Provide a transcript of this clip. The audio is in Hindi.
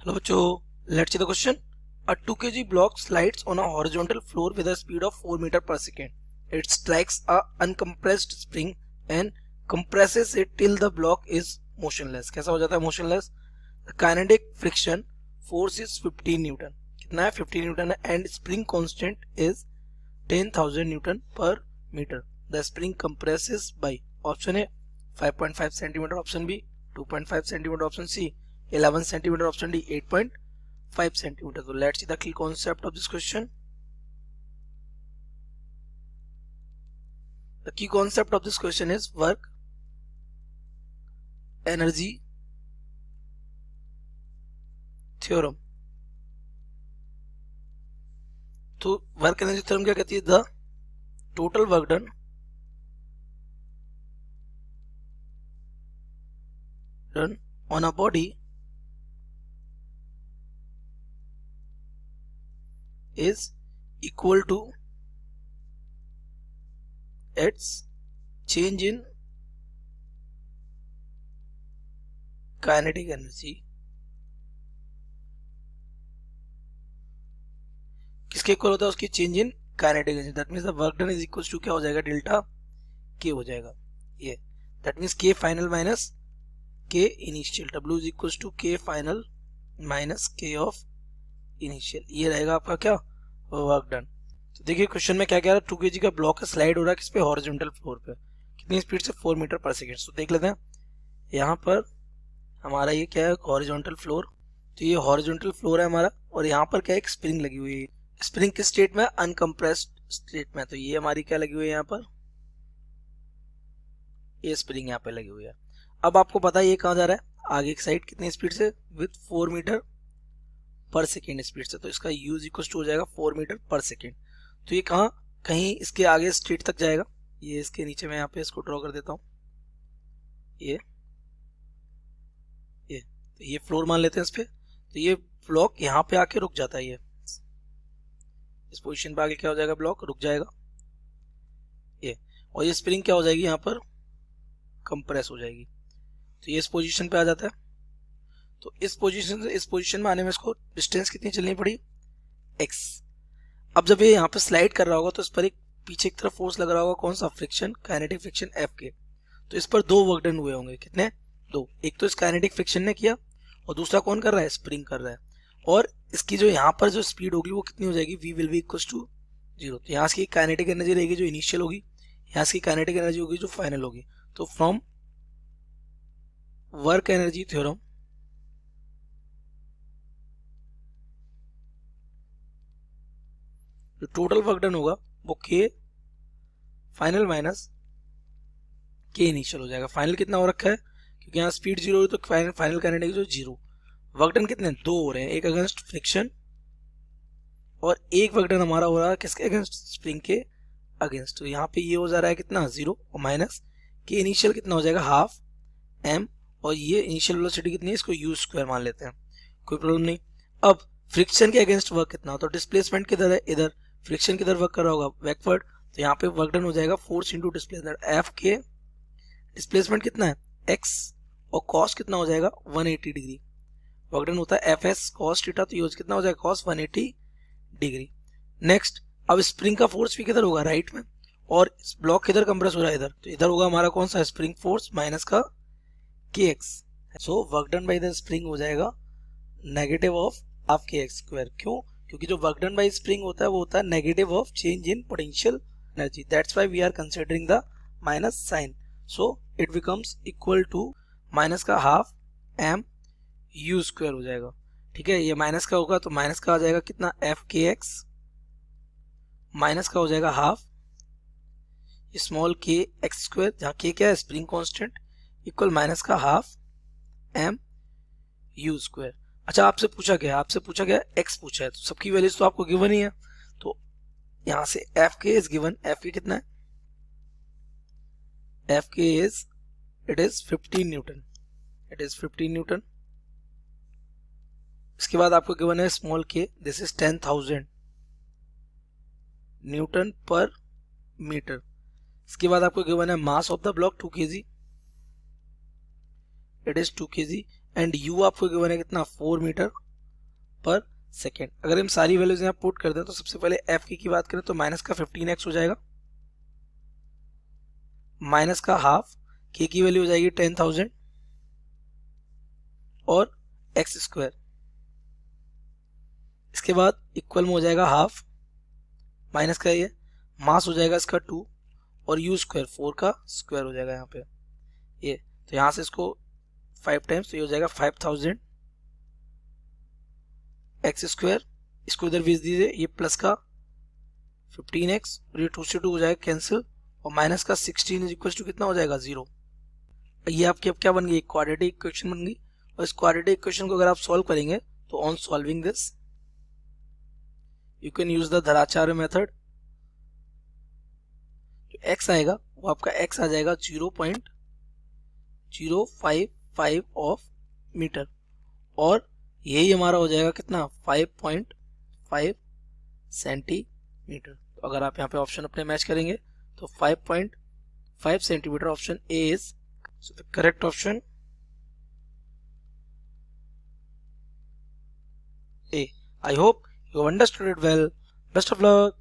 Hello बच्चों, let's see the question. A 2 kg block slides on a horizontal floor with a speed of 4 meter per second. It strikes a uncompressed spring and compresses it till the block is motionless. कैसा हो जाता है motionless? The kinetic friction force is 15 Newton. कितना है? 15 Newton है and spring constant is 10,000 Newton per meter. The spring compresses by option A 5.5 centimeter, option B 2.5 centimeter, option C 11 centimeter, option D 8.5 centimeter. So let's see the key concept of this question. The key concept of this question is work energy theorem. तो वर्क एनर्जी थ्योरम क्या कहती है? The total work done on a body is equal to its change in kinetic energy. किसके इक्वल होता है? उसकी change in kinetic energy. That means the work done is equal to क्या हो जाएगा? डेल्टा के हो जाएगा. ये that means K final minus K initial. W is equal to K final minus K of initial. ये रहेगा आपका क्या? Work done. तो देखिए क्वेश्चन में क्या कह रहा है? 2 kg का ब्लॉक स्लाइड हो रहा है किस पे? हॉरिजॉन्टल फ्लोर पे. कितनी स्पीड से? 4 मीटर पर सेकेंड. तो देख लेते हैं यहाँ पर हमारा ये क्या है? Horizontal floor. तो ये हॉरिजॉन्टल फ्लोर है हमारा और यहाँ पर क्या है? एक स्प्रिंग लगी हुई है. स्प्रिंग किस स्टेट में? अनकम्प्रेस्ड स्टेट में. तो ये हमारी क्या लगी हुई है यहाँ पर? ये स्प्रिंग यहाँ पे लगी हुई है. अब आपको पता है ये कहाँ जा रहा है? आगे की साइड. कितनी स्पीड से? विथ 4 मीटर पर सेकेंड स्पीड से. तो इसका यूज इक्वल टू हो जाएगा 4 मीटर पर सेकेंड. तो ये कहाँ? कहीं इसके आगे स्ट्रेट तक जाएगा. ये इसके नीचे मैं यहाँ पे इसको ड्रॉ कर देता हूँ. ये तो ये फ्लोर मान लेते हैं इस पे. तो ये ब्लॉक यहाँ पे आके रुक जाता है. ये इस पोजीशन पे आके क्या हो जाएगा? ब्लॉक रुक जाएगा. ये और ये स्प्रिंग क्या हो जाएगी? यहाँ पर कंप्रेस हो जाएगी. तो ये इस पोजीशन पे आ जाता है. तो इस पोजीशन से इस पोजीशन में आने में इसको डिस्टेंस कितनी चलनी पड़ी? x. अब जब ये यहाँ पे स्लाइड कर रहा होगा तो इस पर एक पीछे की तरफ फोर्स लग रहा होगा. कौन सा? फ्रिक्शन, काइनेटिक फ्रिक्शन F के. तो इस पर दो वर्क डन हुए होंगे. कितने? दो. एक तो इस काइनेटिक फ्रिक्शन ने किया और दूसरा कौन कर रहा है? स्प्रिंग कर रहा है. और इसकी जो यहाँ पर जो स्पीड होगी वो कितनी हो जाएगी? v will be equal to 0. तो यहाँ की काइनेटिक एनर्जी रहेगी जो इनिशियल होगी, यहाँ की काइनेटिक एनर्जी होगी जो फाइनल होगी. तो फ्रॉम वर्क एनर्जी थ्योरम जो टोटल वर्क डन होगा वो के फाइनल माइनस के इनिशियल हो जाएगा. फाइनल कितना हो रखा है? क्योंकि यहाँ स्पीड 0 है तो फाइनल काइनेटिक जो 0. वर्क डन कितने? दो हो रहे हैं. एक अगेंस्ट फ्रिक्शन और एक वर्क डन हमारा हो रहा है किसके अगेंस्ट? स्प्रिंग के अगेंस्ट. तो यहाँ पे ये हो जा रहा है कितना? 0 और माइनस के इनिशियल कितना हो जाएगा? Half m. और ये इनिशियल वेलोसिटी कितनी है? इसको u स्क्वायर मान लेते हैं, कोई प्रॉब्लम नहीं. अब फ्रिक्शन के अगेंस्ट वर्क कितना? तो डिस्प्लेसमेंट किधर है? इधर. फ्रिक्शन किधर वर्क कर रहा होगा? बैकवर्ड. तो यहाँ पे वर्क डन हो जाएगा फोर्स इंटू डिस्प्लेसमेंट. एफ के डिस्प्लेसमेंट कितना है? x और कॉस कितना हो जाएगा? 180 डिग्री. वर्क डन होता है एफ एस कॉस थीटा. तो यूज कितना हो जाएगा? Cos 180 degree. नेक्स्ट अब स्प्रिंग का फोर्स भी किधर होगा? राइट में. और ब्लॉक किधर कंप्रेस हो रहा है? इधर. तो इधर होगा हमारा कौन सा? स्प्रिंग फोर्स माइनस का kx. So work done by the spring हो जाएगा negative of half kx square. क्यों? क्योंकि जो वर्क डन बाय स्प्रिंग होता है वो होता है negative of change in potential energy. That's why we are considering the minus sign. So it becomes equal to minus का हाफ m u स्क्वायर हो जाएगा. ठीक है, ये माइनस का होगा तो माइनस का आ जाएगा कितना? एफ के एक्स माइनस का हो जाएगा हाफ स्मॉल के एक्स स्क्वायर, जहाँ के क्या है? स्प्रिंग कांस्टेंट, इक्वल माइनस का हाफ m u स्क्वायर. अच्छा आपसे पूछा गया? आपसे पूछा गया x पूछा है तो सबकी वैल्यूज तो आपको गिवन ही है. तो यहाँ से एफ के इज गिवन. एफ के कितना है? एफ के is it is 15 Newton. It is 15 Newton. इसके बाद आपको गिवन है स्मॉल के. दिस इज 10,000 न्यूटन पर मीटर. इसके बाद आपको गिवन है mass of the block 2 kg. It is 2 kg. And u आपको गिवन है कितना? 4 मीटर पर सेकेंड। अगर हम सारी वैल्यूज यहाँ पुट कर दें तो सबसे पहले एफ की बात करें तो माइनस का 15x हो जाएगा, माइनस का हाफ, के की वैल्यू हो जाएगी 10,000 और एक्स स्क्वायर, इसके बाद इक्वल में हो जाएगा हाफ, माइनस का ये मास हो जाएगा इसका 2 और यू स्क्वायर 4 का स्क्वायर हो जाएगा यहाँ पे ये, तो यहाँ से इसको 5 टाइम्स तो ये हो जाएगा 5000 एक्स स्क्वायर, इसको इधर भेज दीजिए, ये प्लस का 15x और ये 2 से 2 हो जाएगा कैंसिल और माइनस का 16 इज इक्वल टू कितना हो जाएगा 0। ये आपकी अब क्या बन गई, एक क्वाड्रेटिक इक्वेशन बन गई। और इस क्वाड्रेटिक इक्वेशन को अगर आप सॉल्व करेंगे तो on solving this you can use the Dharacharya method. जो x आएगा वो आपका x आ जाएगा 0.055 ऑफ मीटर और यही हमारा हो जाएगा कितना 5.5 सेंटीमीटर। तो अगर आप यहाँ पे ऑप्शन अपने मैच करेंगे तो 5.5 centimetre option A is the correct option A. I hope you understood it well. Best of luck.